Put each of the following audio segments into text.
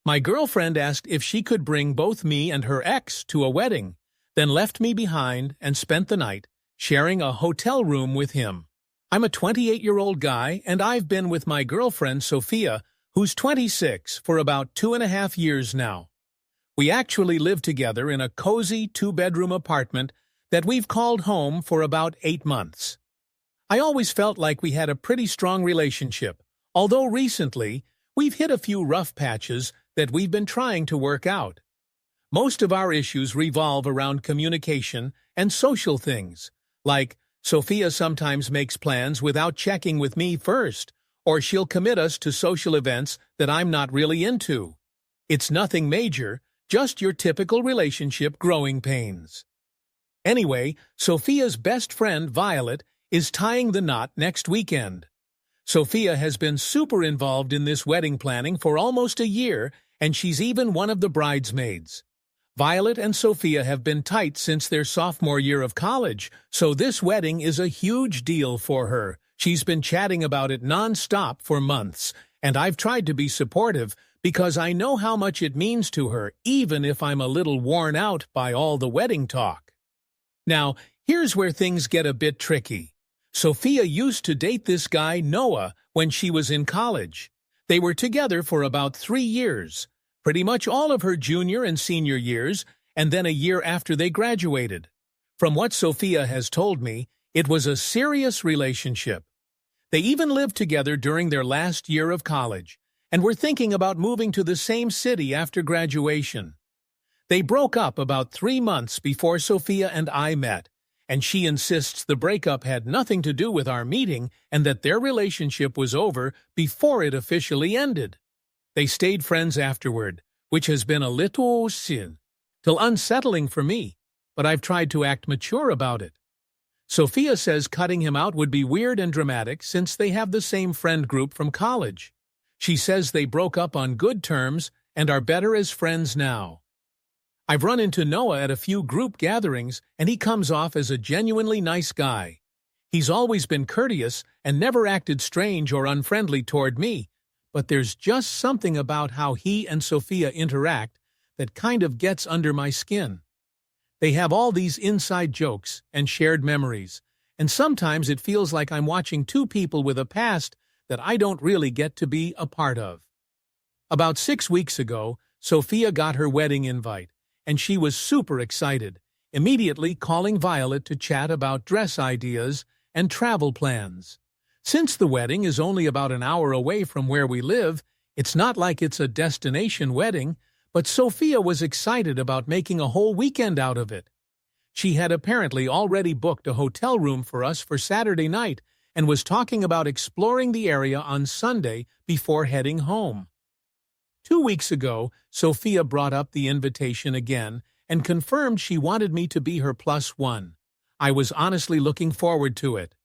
My girlfriend asked if she could bring both me and her ex to a wedding, then left me behind and spent the night, sharing a hotel room with him. I'm a 28-year-old guy, and I've been with my girlfriend Sophia, who's 26, for about 2.5 years now. We actually live together in a cozy 2-bedroom apartment that we've called home for about 8 months. I always felt like we had a pretty strong relationship, although recently we've hit a few rough patches that we've been trying to work out. Most of our issues revolve around communication and social things, like Sophia sometimes makes plans without checking with me first, or she'll commit us to social events that I'm not really into. It's nothing major, just your typical relationship growing pains. Anyway, Sophia's best friend, Violet, is tying the knot next weekend. Sophia has been super involved in this wedding planning for almost a year, and she's even one of the bridesmaids. Violet and Sophia have been tight since their sophomore year of college, so this wedding is a huge deal for her. She's been chatting about it non-stop for months, and I've tried to be supportive because I know how much it means to her, even if I'm a little worn out by all the wedding talk. Now, here's where things get a bit tricky. Sophia used to date this guy, Noah, when she was in college. They were together for about 3 years, pretty much all of her junior and senior years, and then a year after they graduated. From what Sophia has told me, it was a serious relationship. They even lived together during their last year of college, and were thinking about moving to the same city after graduation. They broke up about 3 months before Sophia and I met, and she insists the breakup had nothing to do with our meeting and that their relationship was over before it officially ended. They stayed friends afterward, which has been a little unsettling for me, but I've tried to act mature about it. Sophia says cutting him out would be weird and dramatic since they have the same friend group from college. She says they broke up on good terms and are better as friends now. I've run into Noah at a few group gatherings, and he comes off as a genuinely nice guy. He's always been courteous and never acted strange or unfriendly toward me, but there's just something about how he and Sophia interact that kind of gets under my skin. They have all these inside jokes and shared memories, and sometimes it feels like I'm watching two people with a past that I don't really get to be a part of. About 6 weeks ago, Sophia got her wedding invite, and she was super excited, immediately calling Violet to chat about dress ideas and travel plans. Since the wedding is only about an hour away from where we live, it's not like it's a destination wedding, but Sophia was excited about making a whole weekend out of it. She had apparently already booked a hotel room for us for Saturday night and was talking about exploring the area on Sunday before heading home. 2 weeks ago, Sophia brought up the invitation again and confirmed she wanted me to be her +1. I was honestly looking forward to it.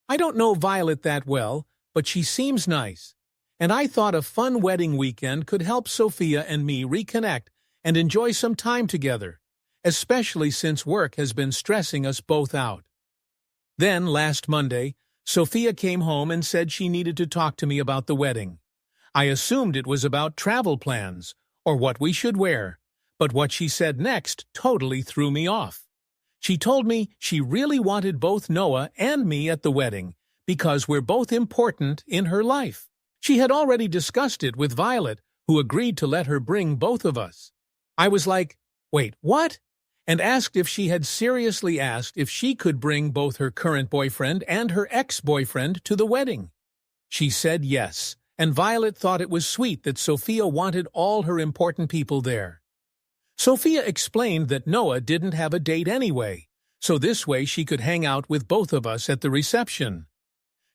I don't know Violet that well, but she seems nice, and I thought a fun wedding weekend could help Sophia and me reconnect and enjoy some time together, especially since work has been stressing us both out. Then, last Monday, Sophia came home and said she needed to talk to me about the wedding. I assumed it was about travel plans, or what we should wear, but what she said next totally threw me off. She told me she really wanted both Noah and me at the wedding because we're both important in her life. She had already discussed it with Violet, who agreed to let her bring both of us. I was like, wait, what? And asked if she had seriously asked if she could bring both her current boyfriend and her ex-boyfriend to the wedding. She said yes, and Violet thought it was sweet that Sophia wanted all her important people there. Sophia explained that Noah didn't have a date anyway, so this way she could hang out with both of us at the reception.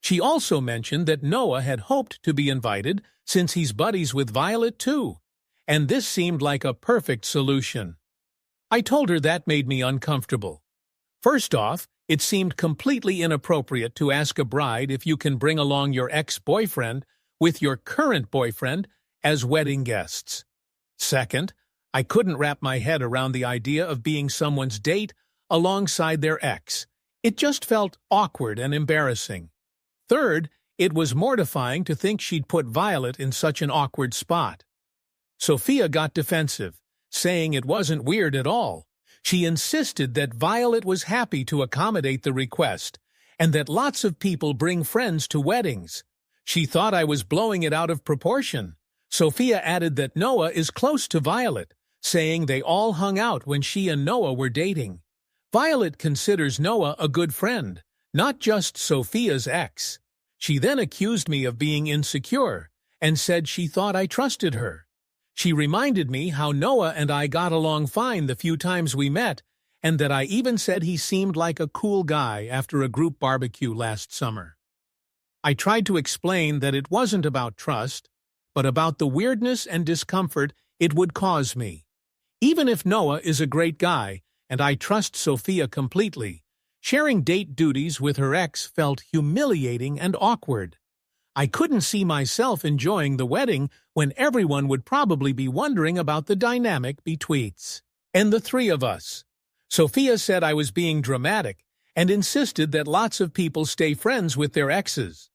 She also mentioned that Noah had hoped to be invited since he's buddies with Violet too, and this seemed like a perfect solution. I told her that made me uncomfortable. First off, it seemed completely inappropriate to ask a bride if you can bring along your ex-boyfriend with your current boyfriend as wedding guests. Second, I couldn't wrap my head around the idea of being someone's date alongside their ex. It just felt awkward and embarrassing. Third, it was mortifying to think she'd put Violet in such an awkward spot. Sophia got defensive, saying it wasn't weird at all. She insisted that Violet was happy to accommodate the request, and that lots of people bring friends to weddings. She thought I was blowing it out of proportion. Sophia added that Noah is close to Violet, saying they all hung out when she and Noah were dating. Violet considers Noah a good friend, not just Sophia's ex. She then accused me of being insecure, and said she thought I trusted her. She reminded me how Noah and I got along fine the few times we met, and that I even said he seemed like a cool guy after a group barbecue last summer. I tried to explain that it wasn't about trust, but about the weirdness and discomfort it would cause me. Even if Noah is a great guy, and I trust Sophia completely, sharing date duties with her ex felt humiliating and awkward. I couldn't see myself enjoying the wedding when everyone would probably be wondering about the dynamic between and the three of us. Sophia said I was being dramatic and insisted that lots of people stay friends with their exes.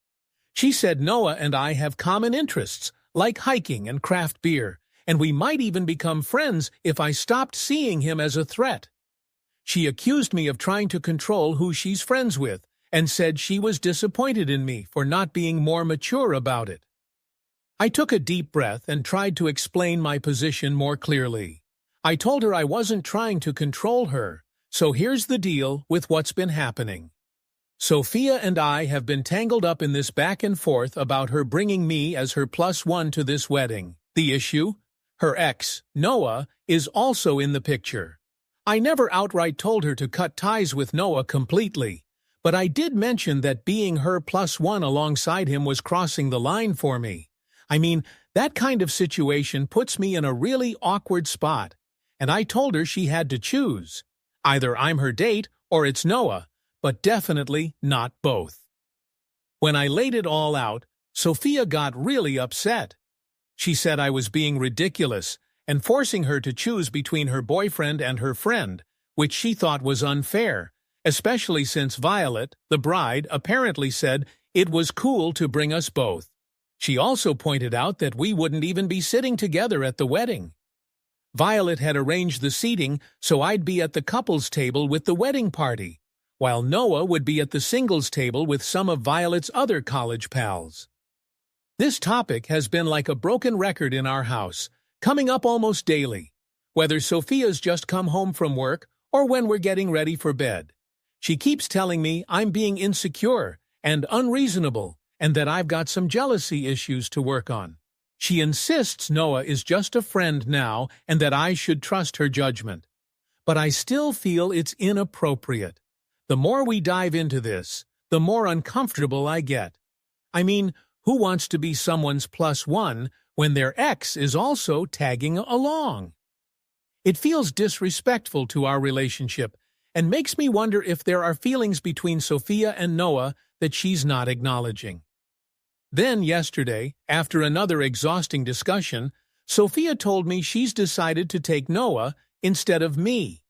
She said Noah and I have common interests, like hiking and craft beer, and we might even become friends if I stopped seeing him as a threat. She accused me of trying to control who she's friends with, and said she was disappointed in me for not being more mature about it. I took a deep breath and tried to explain my position more clearly. I told her I wasn't trying to control her, so here's the deal with what's been happening. Sophia and I have been tangled up in this back and forth about her bringing me as her +1 to this wedding. The issue? Her ex, Noah, is also in the picture. I never outright told her to cut ties with Noah completely, but I did mention that being her +1 alongside him was crossing the line for me. I mean, that kind of situation puts me in a really awkward spot, and I told her she had to choose. Either I'm her date or it's Noah, but definitely not both. When I laid it all out, Sophia got really upset. She said I was being ridiculous and forcing her to choose between her boyfriend and her friend, which she thought was unfair, especially since Violet, the bride, apparently said it was cool to bring us both. She also pointed out that we wouldn't even be sitting together at the wedding. Violet had arranged the seating so I'd be at the couples table with the wedding party, while Noah would be at the singles table with some of Violet's other college pals. This topic has been like a broken record in our house, coming up almost daily, whether Sophia's just come home from work or when we're getting ready for bed. She keeps telling me I'm being insecure and unreasonable and that I've got some jealousy issues to work on. She insists Noah is just a friend now and that I should trust her judgment. But I still feel it's inappropriate. The more we dive into this, the more uncomfortable I get. I mean, who wants to be someone's +1 when their ex is also tagging along? It feels disrespectful to our relationship and makes me wonder if there are feelings between Sophia and Noah that she's not acknowledging. Then yesterday, after another exhausting discussion, Sophia told me she's decided to take Noah instead of me.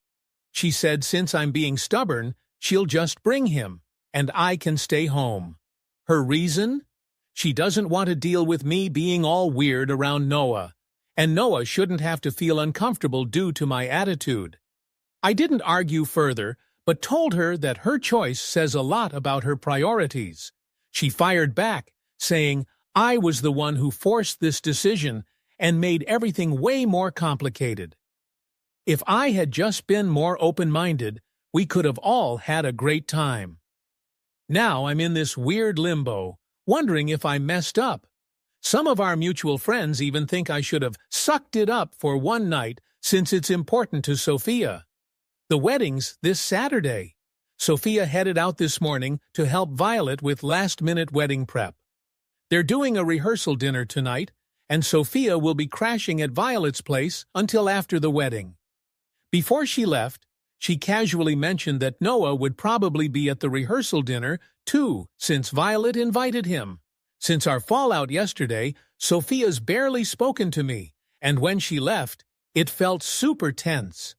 She said since I'm being stubborn, she'll just bring him, and I can stay home. Her reason? She doesn't want to deal with me being all weird around Noah, and Noah shouldn't have to feel uncomfortable due to my attitude. I didn't argue further, but told her that her choice says a lot about her priorities. She fired back, saying I was the one who forced this decision and made everything way more complicated. If I had just been more open-minded, we could have all had a great time. Now I'm in this weird limbo, wondering if I messed up. Some of our mutual friends even think I should have sucked it up for one night since it's important to Sophia. The wedding's this Saturday. Sophia headed out this morning to help Violet with last-minute wedding prep. They're doing a rehearsal dinner tonight, and Sophia will be crashing at Violet's place until after the wedding. Before she left, she casually mentioned that Noah would probably be at the rehearsal dinner, too, since Violet invited him. Since our fallout yesterday, Sophia's barely spoken to me, and when she left, it felt super tense.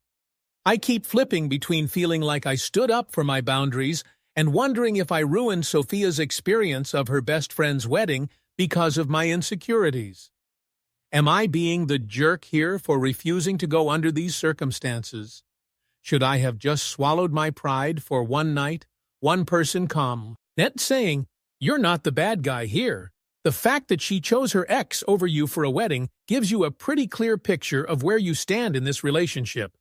I keep flipping between feeling like I stood up for my boundaries and wondering if I ruined Sophia's experience of her best friend's wedding because of my insecurities. Am I being the jerk here for refusing to go under these circumstances? Should I have just swallowed my pride for one night, one person calm? Net saying, "You're not the bad guy here." The fact that she chose her ex over you for a wedding gives you a pretty clear picture of where you stand in this relationship.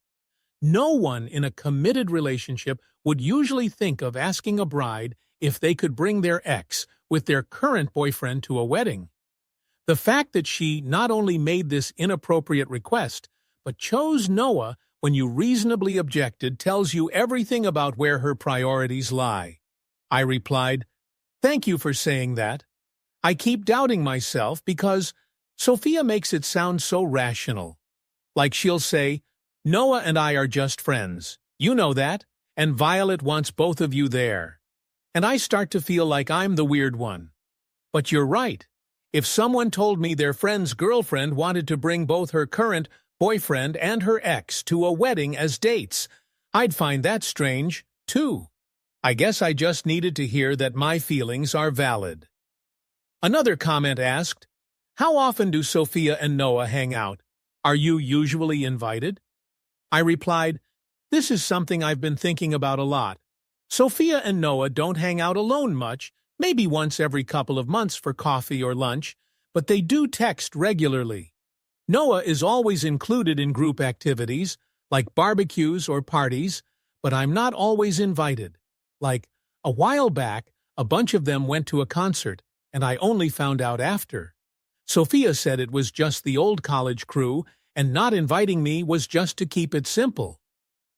No one in a committed relationship would usually think of asking a bride if they could bring their ex with their current boyfriend to a wedding. The fact that she not only made this inappropriate request, but chose Noah when you reasonably objected tells you everything about where her priorities lie. I replied, "Thank you for saying that. I keep doubting myself because Sophia makes it sound so rational. Like she'll say, 'Noah and I are just friends. You know that, and Violet wants both of you there.' And I start to feel like I'm the weird one. But you're right. If someone told me their friend's girlfriend wanted to bring both her current boyfriend and her ex to a wedding as dates, I'd find that strange, too. I guess I just needed to hear that my feelings are valid." Another comment asked, "How often do Sophia and Noah hang out? Are you usually invited?" I replied, "This is something I've been thinking about a lot. Sophia and Noah don't hang out alone much, maybe once every couple of months for coffee or lunch, but they do text regularly. Noah is always included in group activities, like barbecues or parties, but I'm not always invited. Like, a while back, a bunch of them went to a concert, and I only found out after. Sophia said it was just the old college crew, and not inviting me was just to keep it simple.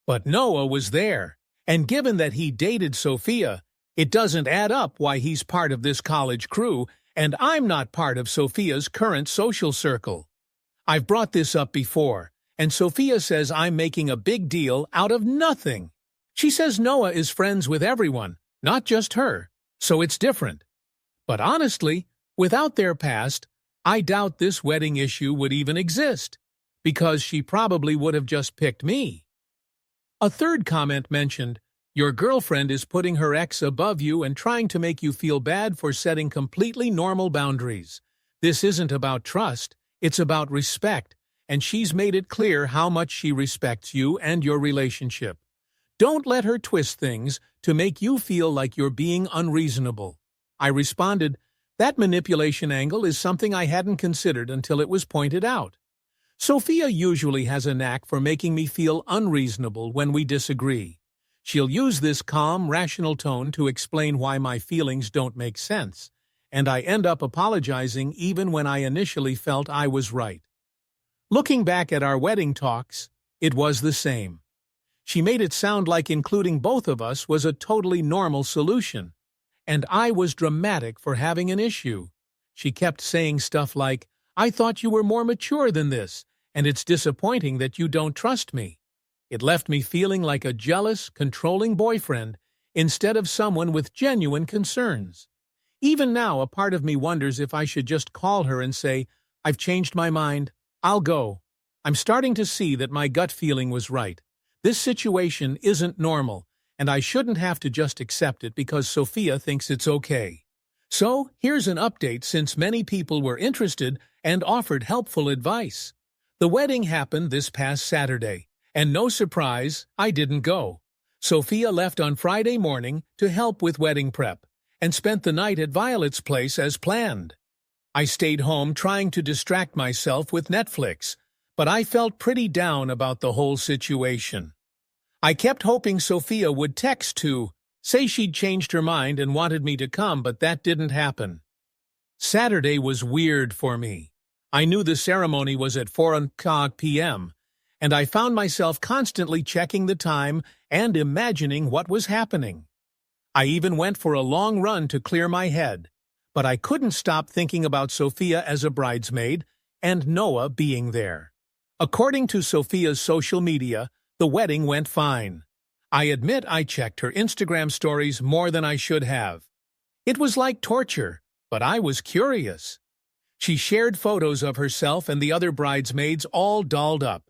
But Noah was there, and given that he dated Sophia, it doesn't add up why he's part of this college crew, and I'm not part of Sophia's current social circle. I've brought this up before, and Sophia says I'm making a big deal out of nothing. She says Noah is friends with everyone, not just her, so it's different. But honestly, without their past, I doubt this wedding issue would even exist, because she probably would have just picked me." A third comment mentioned, "Your girlfriend is putting her ex above you and trying to make you feel bad for setting completely normal boundaries. This isn't about trust, it's about respect, and she's made it clear how much she respects you and your relationship. Don't let her twist things to make you feel like you're being unreasonable." I responded, "That manipulation angle is something I hadn't considered until it was pointed out. Sophia usually has a knack for making me feel unreasonable when we disagree. She'll use this calm, rational tone to explain why my feelings don't make sense, and I end up apologizing even when I initially felt I was right. Looking back at our wedding talks, it was the same. She made it sound like including both of us was a totally normal solution, and I was dramatic for having an issue. She kept saying stuff like, "I thought you were more mature than this, and it's disappointing that you don't trust me." It left me feeling like a jealous, controlling boyfriend instead of someone with genuine concerns. Even now, a part of me wonders if I should just call her and say, "I've changed my mind. I'll go." I'm starting to see that my gut feeling was right. This situation isn't normal, and I shouldn't have to just accept it because Sophia thinks it's okay. So, here's an update since many people were interested and offered helpful advice. The wedding happened this past Saturday, and no surprise, I didn't go. Sophia left on Friday morning to help with wedding prep, and spent the night at Violet's place as planned. I stayed home trying to distract myself with Netflix, but I felt pretty down about the whole situation. I kept hoping Sophia would text to say she'd changed her mind and wanted me to come, but that didn't happen. Saturday was weird for me. I knew the ceremony was at 4 p.m., and I found myself constantly checking the time and imagining what was happening. I even went for a long run to clear my head, but I couldn't stop thinking about Sophia as a bridesmaid and Noah being there. According to Sophia's social media, the wedding went fine. I admit I checked her Instagram stories more than I should have. It was like torture, but I was curious. She shared photos of herself and the other bridesmaids all dolled up.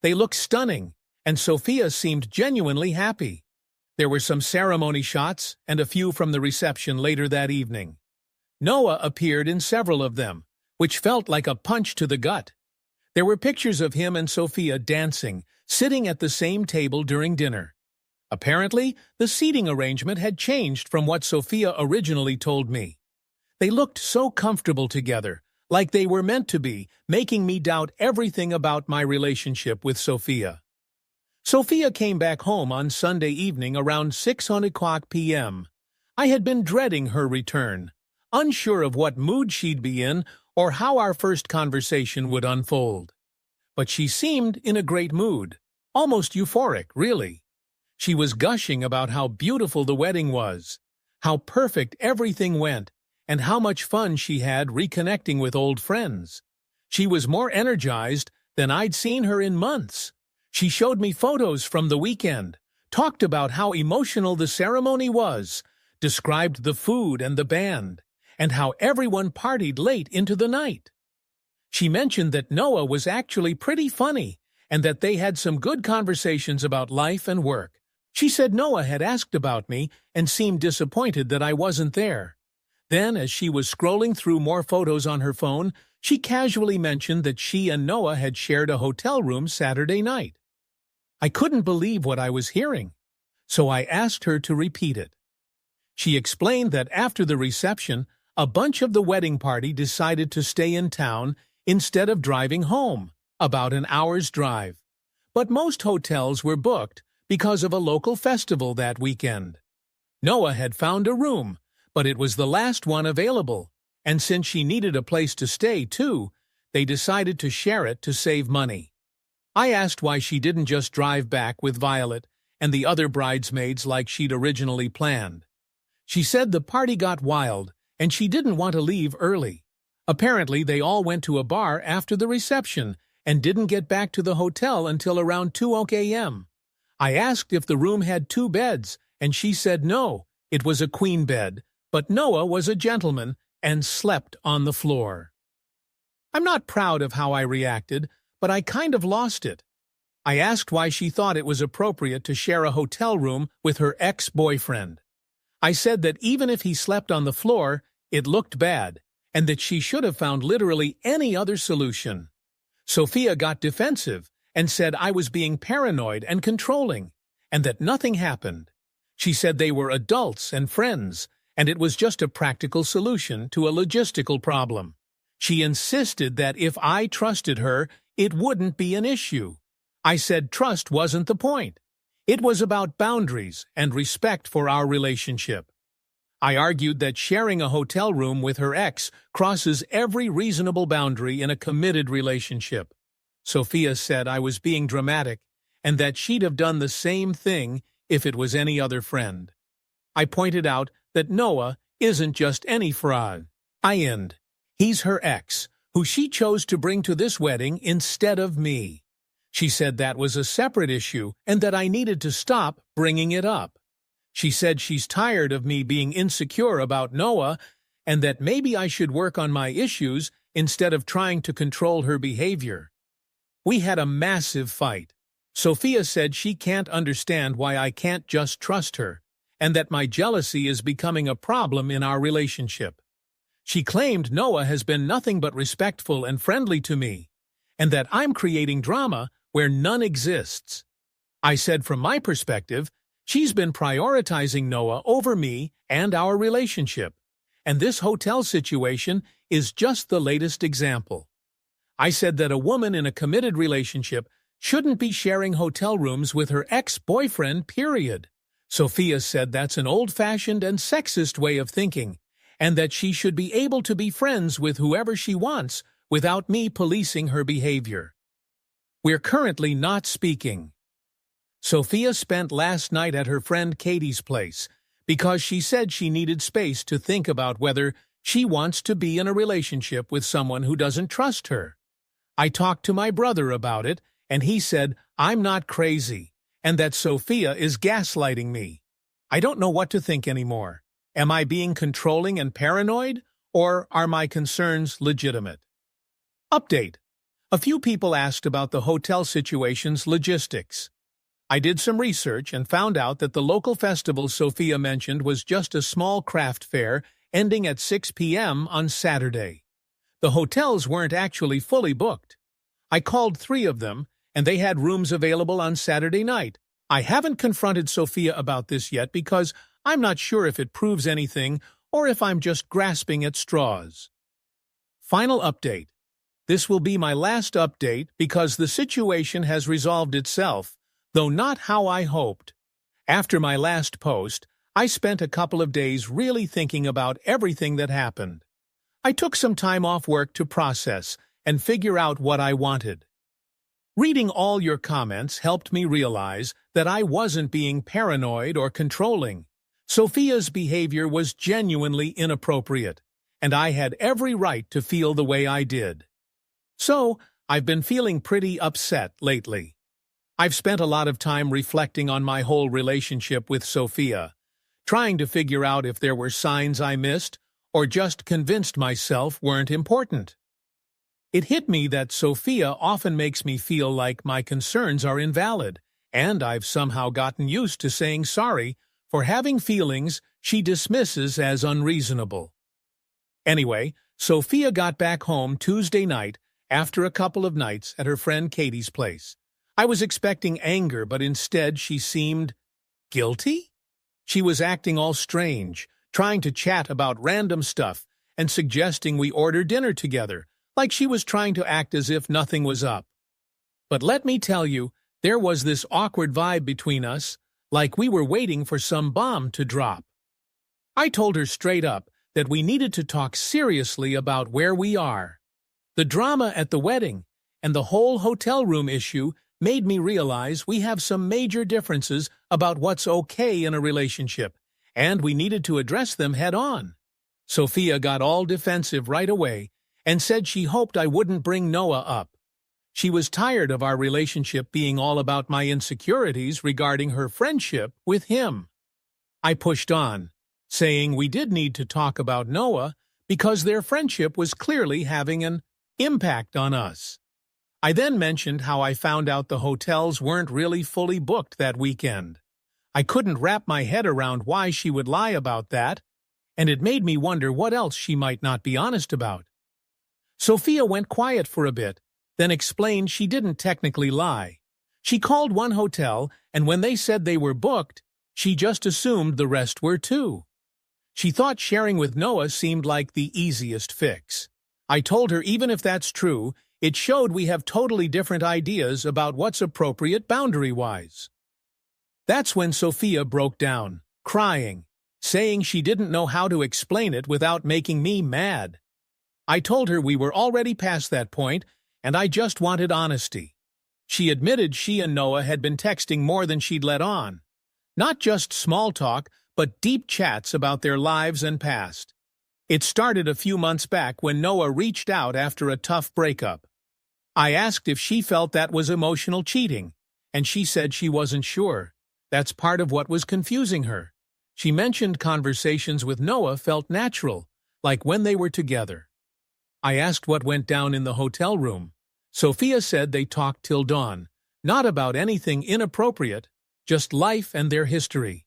They looked stunning, and Sophia seemed genuinely happy. There were some ceremony shots and a few from the reception later that evening. Noah appeared in several of them, which felt like a punch to the gut. There were pictures of him and Sophia dancing, sitting at the same table during dinner. Apparently, the seating arrangement had changed from what Sophia originally told me. They looked so comfortable together, like they were meant to be, making me doubt everything about my relationship with Sophia. Sophia came back home on Sunday evening around 6:00 p.m. I had been dreading her return, unsure of what mood she'd be in or how our first conversation would unfold. But she seemed in a great mood, almost euphoric, really. She was gushing about how beautiful the wedding was, how perfect everything went, and how much fun she had reconnecting with old friends. She was more energized than I'd seen her in months. She showed me photos from the weekend, talked about how emotional the ceremony was, described the food and the band, and how everyone partied late into the night. She mentioned that Noah was actually pretty funny and that they had some good conversations about life and work. She said Noah had asked about me and seemed disappointed that I wasn't there. Then, as she was scrolling through more photos on her phone, she casually mentioned that she and Noah had shared a hotel room Saturday night. I couldn't believe what I was hearing, so I asked her to repeat it. She explained that after the reception, a bunch of the wedding party decided to stay in town instead of driving home, about an hour's drive. But most hotels were booked because of a local festival that weekend. Noah had found a room, but it was the last one available, and since she needed a place to stay too, they decided to share it to save money. I asked why she didn't just drive back with Violet and the other bridesmaids like she'd originally planned. She said the party got wild, and she didn't want to leave early. Apparently, they all went to a bar after the reception and didn't get back to the hotel until around 2 a.m. I asked if the room had 2 beds, and she said no, it was a queen bed, but Noah was a gentleman and slept on the floor. I'm not proud of how I reacted, but I kind of lost it. I asked why she thought it was appropriate to share a hotel room with her ex-boyfriend. I said that even if he slept on the floor, it looked bad, and that she should have found literally any other solution. Sophia got defensive and said I was being paranoid and controlling, and that nothing happened. She said they were adults and friends, and it was just a practical solution to a logistical problem. She insisted that if I trusted her, it wouldn't be an issue. I said trust wasn't the point. It was about boundaries and respect for our relationship. I argued that sharing a hotel room with her ex crosses every reasonable boundary in a committed relationship. Sophia said I was being dramatic and that she'd have done the same thing if it was any other friend. I pointed out that Noah isn't just any fraud. He's her ex, who she chose to bring to this wedding instead of me. She said that was a separate issue and that I needed to stop bringing it up. She said she's tired of me being insecure about Noah and that maybe I should work on my issues instead of trying to control her behavior. We had a massive fight. Sophia said she can't understand why I can't just trust her, and that my jealousy is becoming a problem in our relationship. She claimed Noah has been nothing but respectful and friendly to me, and that I'm creating drama where none exists. I said from my perspective, she's been prioritizing Noah over me and our relationship, and this hotel situation is just the latest example. I said that a woman in a committed relationship shouldn't be sharing hotel rooms with her ex-boyfriend, period. Sophia said that's an old-fashioned and sexist way of thinking, and that she should be able to be friends with whoever she wants without me policing her behavior. We're currently not speaking. Sophia spent last night at her friend Katie's place because she said she needed space to think about whether she wants to be in a relationship with someone who doesn't trust her. I talked to my brother about it, and he said I'm not crazy and that Sophia is gaslighting me. I don't know what to think anymore. Am I being controlling and paranoid, or are my concerns legitimate? Update. A few people asked about the hotel situation's logistics. I did some research and found out that the local festival Sophia mentioned was just a small craft fair ending at 6 p.m. on Saturday. The hotels weren't actually fully booked. I called 3 of them, and they had rooms available on Saturday night. I haven't confronted Sophia about this yet because I'm not sure if it proves anything or if I'm just grasping at straws. Final update. This will be my last update because the situation has resolved itself, though not how I hoped. After my last post, I spent a couple of days really thinking about everything that happened. I took some time off work to process and figure out what I wanted. Reading all your comments helped me realize that I wasn't being paranoid or controlling. Sophia's behavior was genuinely inappropriate, and I had every right to feel the way I did. So, I've been feeling pretty upset lately. I've spent a lot of time reflecting on my whole relationship with Sophia, trying to figure out if there were signs I missed or just convinced myself weren't important. It hit me that Sophia often makes me feel like my concerns are invalid, and I've somehow gotten used to saying sorry for having feelings she dismisses as unreasonable. Anyway, Sophia got back home Tuesday night after a couple of nights at her friend Katie's place. I was expecting anger, but instead she seemed guilty? She was acting all strange, trying to chat about random stuff and suggesting we order dinner together, like she was trying to act as if nothing was up. But let me tell you, there was this awkward vibe between us, like we were waiting for some bomb to drop. I told her straight up that we needed to talk seriously about where we are. The drama at the wedding and the whole hotel room issue made me realize we have some major differences about what's okay in a relationship, and we needed to address them head-on. Sophia got all defensive right away and said she hoped I wouldn't bring Noah up. She was tired of our relationship being all about my insecurities regarding her friendship with him. I pushed on, saying we did need to talk about Noah because their friendship was clearly having an impact on us. I then mentioned how I found out the hotels weren't really fully booked that weekend. I couldn't wrap my head around why she would lie about that, and it made me wonder what else she might not be honest about. Sophia went quiet for a bit, then explained she didn't technically lie. She called one hotel, and when they said they were booked, she just assumed the rest were too. She thought sharing with Noah seemed like the easiest fix. I told her even if that's true, it showed we have totally different ideas about what's appropriate boundary-wise. That's when Sophia broke down, crying, saying she didn't know how to explain it without making me mad. I told her we were already past that point, and I just wanted honesty. She admitted she and Noah had been texting more than she'd let on. Not just small talk, but deep chats about their lives and past. It started a few months back when Noah reached out after a tough breakup. I asked if she felt that was emotional cheating, and she said she wasn't sure. That's part of what was confusing her. She mentioned conversations with Noah felt natural, like when they were together. I asked what went down in the hotel room. Sophia said they talked till dawn, not about anything inappropriate, just life and their history.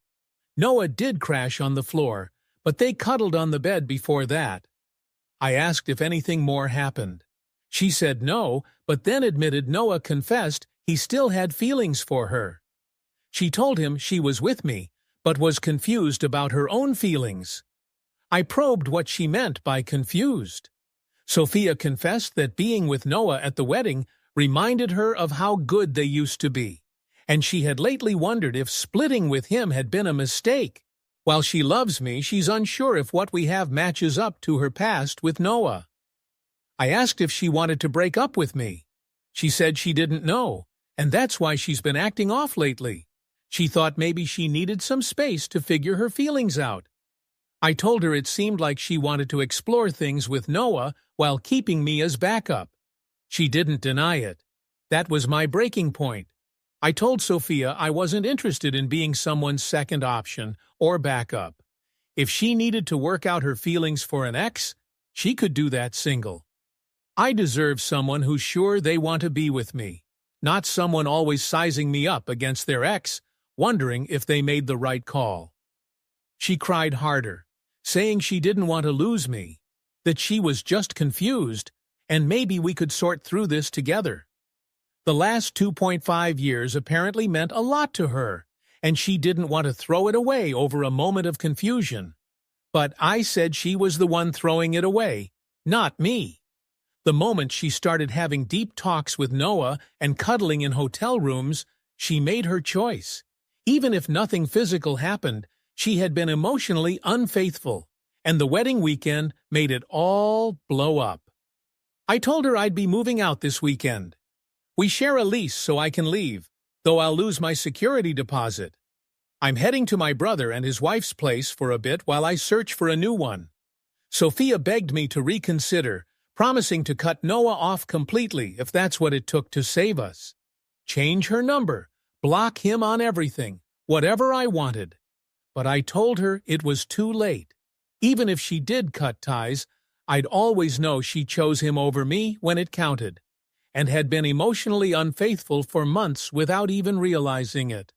Noah did crash on the floor, but they cuddled on the bed before that. I asked if anything more happened. She said no, but then admitted Noah confessed he still had feelings for her. She told him she was with me, but was confused about her own feelings. I probed what she meant by confused. Sophia confessed that being with Noah at the wedding reminded her of how good they used to be, and she had lately wondered if splitting with him had been a mistake. While she loves me, she's unsure if what we have matches up to her past with Noah. I asked if she wanted to break up with me. She said she didn't know, and that's why she's been acting off lately. She thought maybe she needed some space to figure her feelings out. I told her it seemed like she wanted to explore things with Noah while keeping me as backup. She didn't deny it. That was my breaking point. I told Sophia I wasn't interested in being someone's second option or backup. If she needed to work out her feelings for an ex, she could do that single. I deserve someone who's sure they want to be with me, not someone always sizing me up against their ex, wondering if they made the right call. She cried harder, saying she didn't want to lose me. that she was just confused, and maybe we could sort through this together. The last 2.5 years apparently meant a lot to her, and she didn't want to throw it away over a moment of confusion. But I said she was the one throwing it away, not me. The moment she started having deep talks with Noah and cuddling in hotel rooms, she made her choice. Even if nothing physical happened, she had been emotionally unfaithful, and the wedding weekend made it all blow up. I told her I'd be moving out this weekend. We share a lease so I can leave, though I'll lose my security deposit. I'm heading to my brother and his wife's place for a bit while I search for a new one. Sophia begged me to reconsider, promising to cut Noah off completely if that's what it took to save us. Change her number, block him on everything, whatever I wanted. But I told her it was too late. Even if she did cut ties, I'd always know she chose him over me when it counted, and had been emotionally unfaithful for months without even realizing it.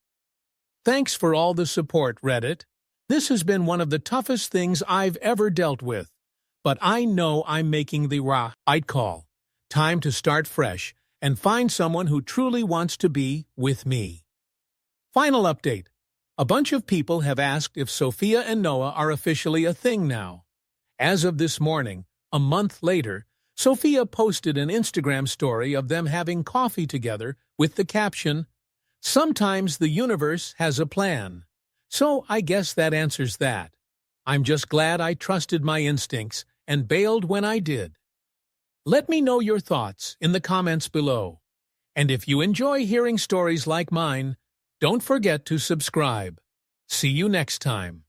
Thanks for all the support, Reddit. This has been one of the toughest things I've ever dealt with, but I know I'm making the right call. Time to start fresh and find someone who truly wants to be with me. Final update. A bunch of people have asked if Sophia and Noah are officially a thing now. As of this morning, a month later, Sophia posted an Instagram story of them having coffee together with the caption, "Sometimes the universe has a plan." So I guess that answers that. I'm just glad I trusted my instincts and bailed when I did. Let me know your thoughts in the comments below. And if you enjoy hearing stories like mine, don't forget to subscribe. See you next time.